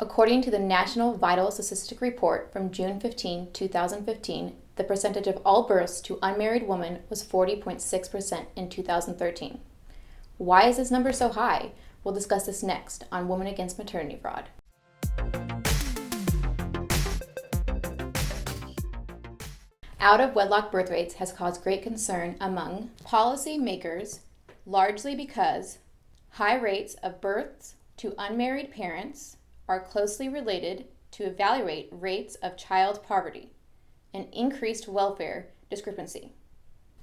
According to the National Vital Statistic Report from June 15, 2015, the percentage of all births to unmarried women was 40.6% in 2013. Why is this number so high? We'll discuss this next on Women Against Maternity Fraud. Out-of-wedlock birth rates has caused great concern among policymakers, largely because high rates of births to unmarried parents are closely related to evaluate rates of child poverty and increased welfare discrepancy.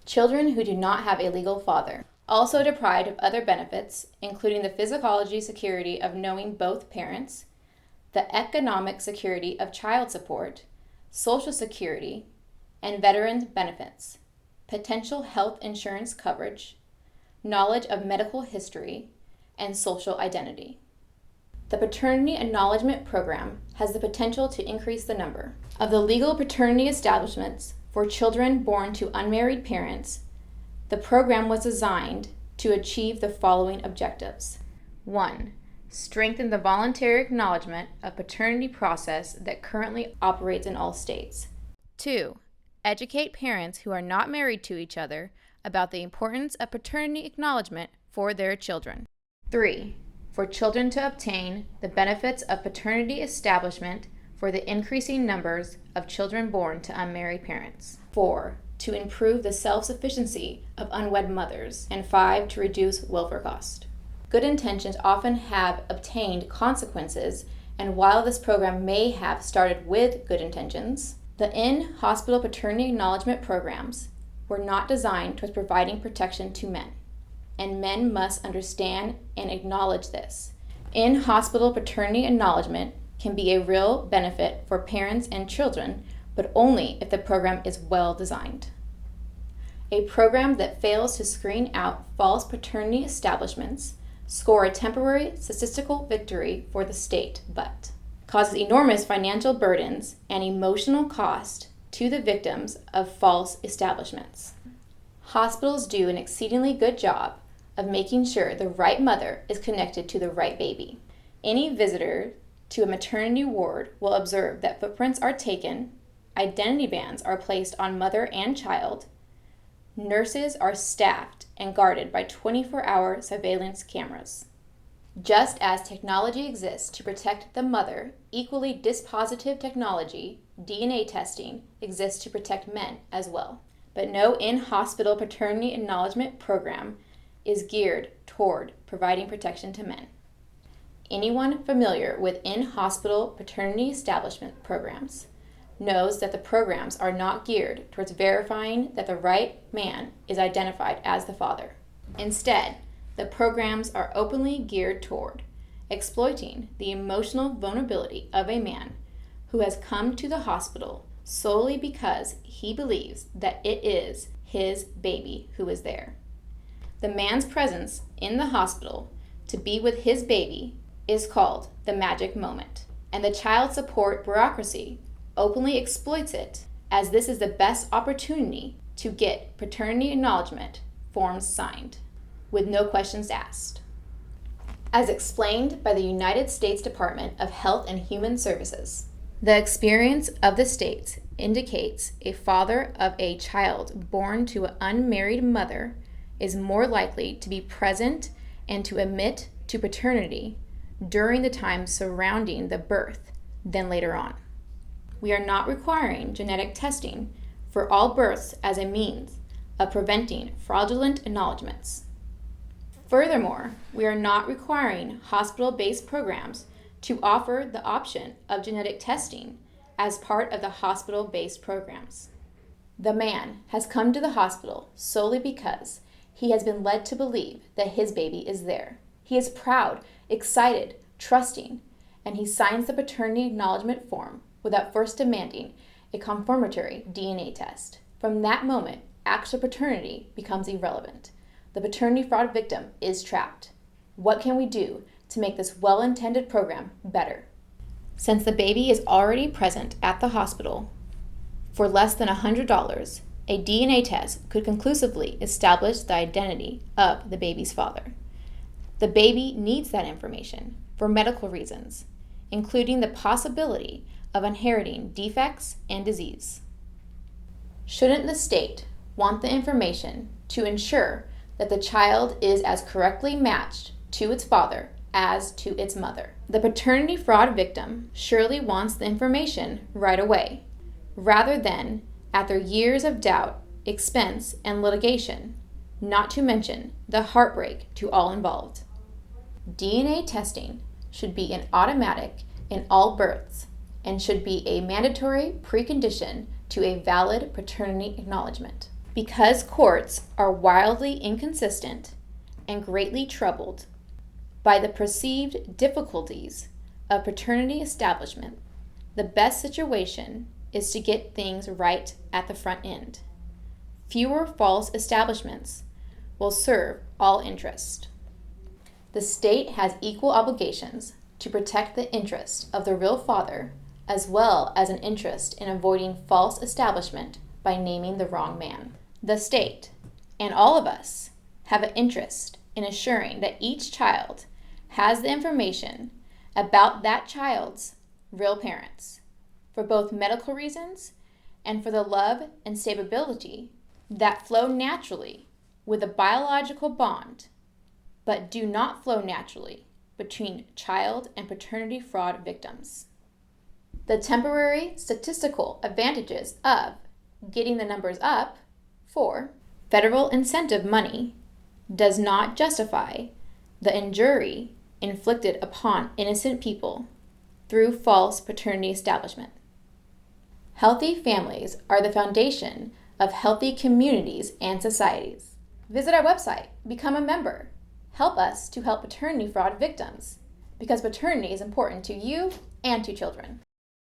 Children who do not have a legal father, also deprived of other benefits, including the physiology security of knowing both parents, the economic security of child support, Social Security, and veteran benefits, potential health insurance coverage, knowledge of medical history, and social identity. The Paternity Acknowledgement program has the potential to increase the number of the legal paternity establishments for children born to unmarried parents. The program was designed to achieve the following objectives. 1. Strengthen the voluntary acknowledgement of paternity process that currently operates in all states. 2. Educate parents who are not married to each other about the importance of paternity acknowledgement for their children. 3. For children to obtain the benefits of paternity establishment for the increasing numbers of children born to unmarried parents. 4. To improve the self-sufficiency of unwed mothers. And 5. To reduce welfare costs. Good intentions often have obtained consequences, and while this program may have started with good intentions, the in-hospital paternity acknowledgement programs were not designed towards providing protection to men, and men must understand and acknowledge this. In-hospital paternity acknowledgement can be a real benefit for parents and children, but only if the program is well designed. A program that fails to screen out false paternity establishments score a temporary statistical victory for the state, but causes enormous financial burdens and emotional cost to the victims of false establishments. Hospitals do an exceedingly good job of making sure the right mother is connected to the right baby. Any visitor to a maternity ward will observe that footprints are taken, identity bands are placed on mother and child, nurses are staffed and guarded by 24-hour surveillance cameras. Just as technology exists to protect the mother, equally dispositive technology, DNA testing, exists to protect men as well. But no in-hospital paternity acknowledgement program is geared toward providing protection to men. Anyone familiar with in-hospital paternity establishment programs knows that the programs are not geared towards verifying that the right man is identified as the father. Instead, the programs are openly geared toward exploiting the emotional vulnerability of a man who has come to the hospital solely because he believes that it is his baby who is there. The man's presence in the hospital to be with his baby is called the magic moment, and the child support bureaucracy openly exploits it, as this is the best opportunity to get paternity acknowledgement forms signed with no questions asked. As explained by the United States Department of Health and Human Services, the experience of the states indicates a father of a child born to an unmarried mother is more likely to be present and to admit to paternity during the time surrounding the birth than later on. We are not requiring genetic testing for all births as a means of preventing fraudulent acknowledgments. Furthermore, we are not requiring hospital-based programs to offer the option of genetic testing as part of the hospital-based programs. The man has come to the hospital solely because he has been led to believe that his baby is there. He is proud, excited, trusting, and he signs the paternity acknowledgement form without first demanding a confirmatory DNA test. From that moment, actual paternity becomes irrelevant. The paternity fraud victim is trapped. What can we do to make this well-intended program better? Since the baby is already present at the hospital, for less than $100, a DNA test could conclusively establish the identity of the baby's father. The baby needs that information for medical reasons. including the possibility of inheriting defects and disease. Shouldn't the state want the information to ensure that the child is as correctly matched to its father as to its mother? The paternity fraud victim surely wants the information right away, rather than after years of doubt, expense, and litigation, not to mention the heartbreak to all involved. DNA testing should be an automatic in all births and should be a mandatory precondition to a valid paternity acknowledgement. Because courts are wildly inconsistent and greatly troubled by the perceived difficulties of paternity establishment, the best situation is to get things right at the front end. Fewer false establishments will serve all interest. The state has equal obligations to protect the interest of the real father as well as an interest in avoiding false establishment by naming the wrong man. The state, and all of us, have an interest in assuring that each child has the information about that child's real parents, for both medical reasons and for the love and stability that flow naturally with a biological bond, but do not flow naturally between child and paternity fraud victims. The temporary statistical advantages of getting the numbers up for federal incentive money does not justify the injury inflicted upon innocent people through false paternity establishment. Healthy families are the foundation of healthy communities and societies. Visit our website, become a member. Help us to help paternity fraud victims, because paternity is important to you and to children.